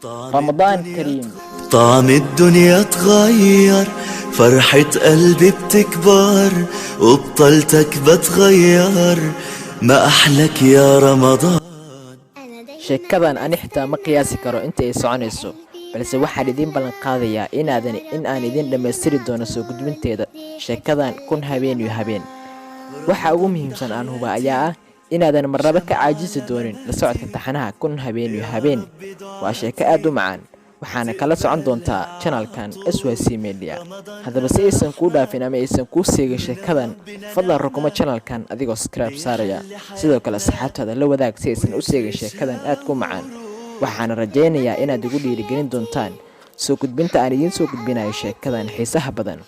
رمضان كريم. طعم الدنيا اتغير، فرحة قلبي بتكبر وبطلتك بتغير، ما أحلك يا رمضان. sheekadan ani xitaa ma qiyaasi karo inta ay soconayso, balse waxaan idiin ballan qaadayaa in aan idin dhammaystiri doono soo gudbinteeda sheekadan kun habeen iyo habeen. waxa ugu muhiimsan aan huba ayaa ah inaadan marnaba ka caajisi doonin la socodka taxanaha kun habeen iyo habeen. waa sheeko aad u macaan, waxaana kala socon doontaa channelkan SYC Media. haddaba si aysan kuu dhaafin ama aysan kuu seegin sheekadan, fadlan rukuma channelkan adigoo subscribe saaraya, sidoo kale saxaabtaada la wadaag si aysan u seegin sheekadan aad ku macaan. waxaana rajaynayaa inaad igu dhiirigelin doontaan soo gudbinta aan idiin soo gudbinayo sheekadan xiisaha badan,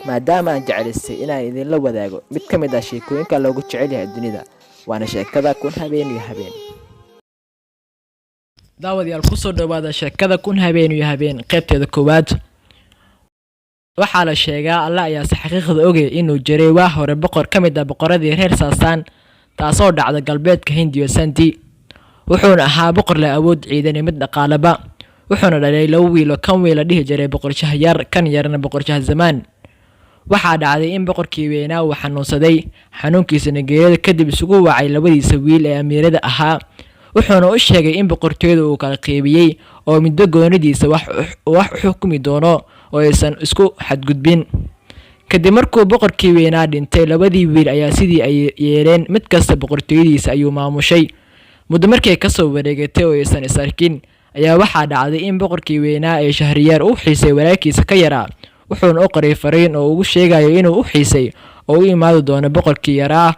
maadaama aan jeclaystay inaan idinla wadaago mid ka mid ah sheekooyinka loogu jecel yahay dunida, waana sheekada kun habeen iyo habeen. daawadayaal ku soo dhawaada sheekada kun habeen iyo habeen qaybteeda koowaad. waxaa la sheegaa alla ayaa si xaqiiqada ogay inuu jiray waa hore boqor ka mid ah boqoradii reer Saasaan, taasoo dhacda galbeedka Hindiya Sandi. wuxuuna ahaa boqor leh awood ciidan iyo mid dhaqaalaba. wuxuuna dhalay laba wiil oo kan wiil la dhihi jiray boqor Shahyar, kan yarna boqor Shahzamaan. waxaa dhacday in boqorkii weynaa uu xanuunsaday, xanuunkiisana geerida kadib isugu wacay labadiisa wiil ee amiirada ahaa. wuxuuna u sheegay in boqortooyada uu kala qeybiyey oo middo goonidiisa wax u xukumi doono oo aysan isku xadgudbin. kadib markuu boqorkii weynaa dhintay, labadii wiil ayaa sidii ay yeeleen, mid kasta boqortooyadiisa ayuu maamushay. muddo markay kasoo wareegatay oo aysan is arkin, ayaa waxaa dhacday in boqorkii weynaa ee Shahriyaar uu xiisay walaalkiisa ka yaraa. wuxuuna u qoray fariin oo ugu sheegayo inuu u xiisay oo u imaado doono boqorkii yaraa.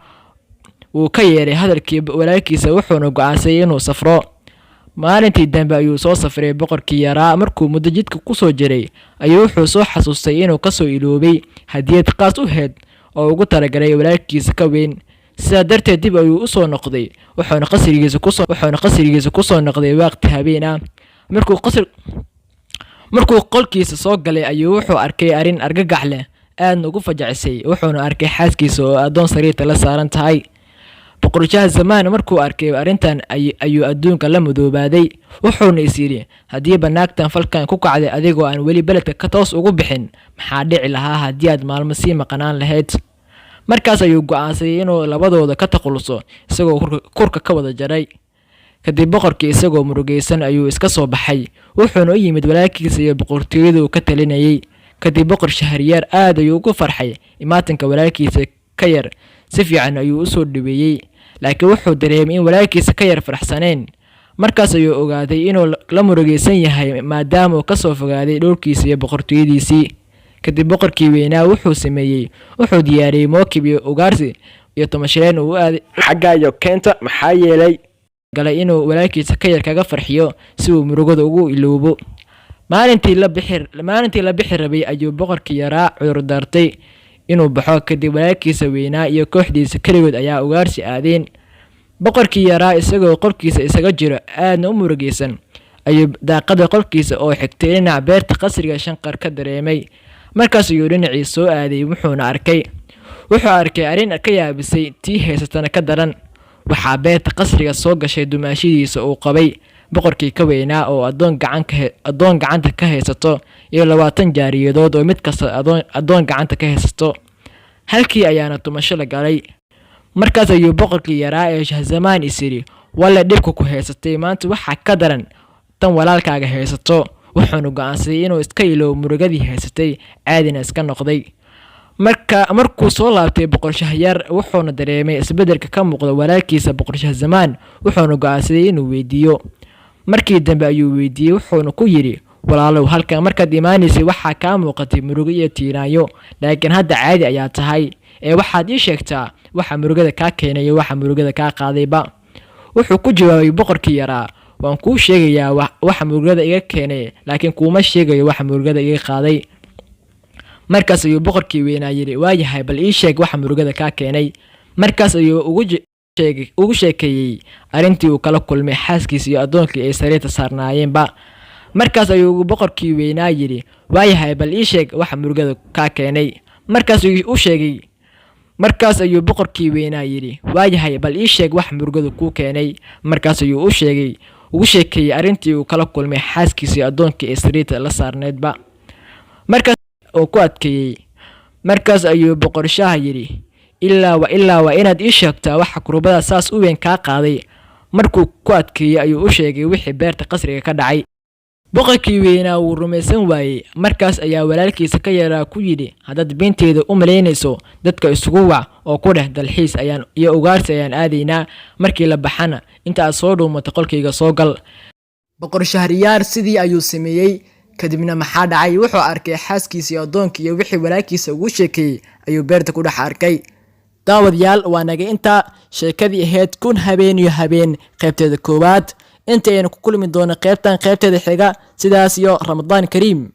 wuu ka yeeray hadalkii walaalkiisa, wuxuuna go'aansaday inuu safro. maalintii dambe ayuu soo safray boqorkii yaraa. markuu muddo jidka ku soo jiray ayuu wuxuu soo xasuustay inuu kasoo iloobay hadiyad qaas u heed oo ugu talagalay walaalkiisa ka weyn. sidaa darteed dib ayuu u soo noqday, wuxuuna qasrigiisa ku soo noqday waqti habeen ah. markuu qolkiisa soo galay ayuu wuxuu arkay arrin argagax leh, aadna ugu fajacisay. wuxuuna arkay xaaskiisa oo adoon sariirta la saaran tahay. boqor Shahzamaan markuu arkay arrintan ayuu adduunka la madoobaaday. wuxuuna is yidhi, haddii banaagtan falkan ku kacday adigoo aan weli beledka ka toos ugu bixin, maxaa dhici lahaa haddii aad maalmo sii maqnaan lahayd? markaas ayuu go'aansaday inuu labadooda ka takhaluso, isagoo kurka ka wada jaray. kadib boqorkii isagoo murugaysan ayuu iska soo baxay, wuxuuna u yimid walaalkiisa iyo boqortooyadu ka talinayay. kadib boqor Shahriyaar aad ayuu ugu farxay imaatinka walaalkiisa ka yar, si fiican ayuu u soo dhaweeyay. laakiin wuxuu dareemay in walaalkiisa ka yar faraxsaneen. markaas ayuu ogaaday inuu la murugaysan yahay maadaama uu ka soo fogaaday dhulkiisa iyo boqortooyadiisii. kadib boqorkii weynaa wuxuu diyaariyey mookib iyo ugaarsi iyo tamashileen uu aaday xagga iyo keenta, maxaa yeelay galay inuu walaalkiisa ka yar kaga farxiyo si uu murugada ugu iloobo. maalintii la bixi rabay ayuu boqorkii yaraa cudur daartay inuu baxo. kadib walaalkiisa weynaa iyo kooxdiisa keligood ayaa ugaarsi aadeen. boqorkii yaraa isagoo qolkiisa isaga jiro, aadna u murugaysan, ayuu daaqada qolkiisa oo xigtay dhinaca beerta qasriga shanqar ka dareemay. markaas ayuu dhinacii soo aaday, wuxuu arkay arrin ka yaabisay tii haysatana ka daran. waxaa beerta qasriga soo gashay dumaashidiisa uu qabay, boqorkii ka weynaa oo adoon gacanta ka haysato iyo 20 jaariyadood oo mid kasta adoon gacanta ka haysato. halkii ayaana tumasho la galay. markaas ayuu boqorkii yaraa ee Shahzamaan is yidhi, walla dhibku ku haysatay maanta waxaa ka daran tan walaalkaaga haysato. wuxuuna go'aansaday inuu iska iloobo murugadii haysatay, caadina iska noqday. markuu soo laabtay boqor Shahyaar, wuxuuna dareemay isbeddelka ka muuqda walaalkiisa boqor Shahzamaan. wuxuuna go'aansaday inuu weydiiyo. markii dambe ayuu weydiiyey, wuxuuna ku yidhi, walaalow, halkan markaad imaanaysay waxaa kaa muuqatay murugo iyo tiiraanyo, laakiin hadda caadi ayaa tahay. waxaad ii sheegtaa waxa murugada kaa keenay iyo waxa murugada kaa qaadayba. wuxuu ku jawaabay boqorkii yaraa, waan kuu sheegayaa waxa murugada iga keenay, laakiin kuuma sheegayo waxa murugada iga qaaday. markaas ayuu boqorkii weynaa yidhi, waayahay, bal ii sheeg waxa murugada kaa keenay. markaas ayuu ugu sheekeeyey arrintii uu kala kulmay xaaskiisa iyo adoonkii ay sariirta saarnaayeenba. markaas ayuu boqorkii weynaa yidhi, waayahay, bal ii sheeg waxa murugada kaa keenay. markaas ayuu boqorkii weynaa yidhi, waayahay, bal ii sheeg wax murugada kuu keenay. markaas ayuu u sheegay ugu sheekeeyay arrintii uu kala kulmay xaaskiisa iyo addoonkii ee sariirta la saarneedba. Markaas uu ku adkeeyay, markaas ayuu boqor Shah yidhi, ilaa waa inaad ii sheegtaa waxa kurbada saas u weyn kaa qaaday. Markuu ku adkeeyay ayuu u sheegay wixii beerta qasriga ka dhacay. boqorkii weynaa wuu rumaysan waayey. Markaas ayaa walaalkiisa ka yaraa ku yidhi, haddaad beenteeda u malaynayso dadka isugu wac oo ku dheh dalxiis iyo ugaarsi ayaan aadaynaa, markii la baxana inta aad soo dhuumato qolkayga soo gal. boqor Shahriyaar sidii ayuu sameeyey. kadibna maxaa dhacay? Wuxuu arkay xaaskiisa iyo addoonkii iyo wixii walaalkiisa ugu sheekeeyay ayuu beerta ku dhex arkay. daawadayaal, waa naga intaa sheekadii ahayd kun habeen iyo habeen qaybteeda koowaad. inta aynu ku kulmi doono qaybteeda xiga, sidaas iyo Ramadaan Kariim.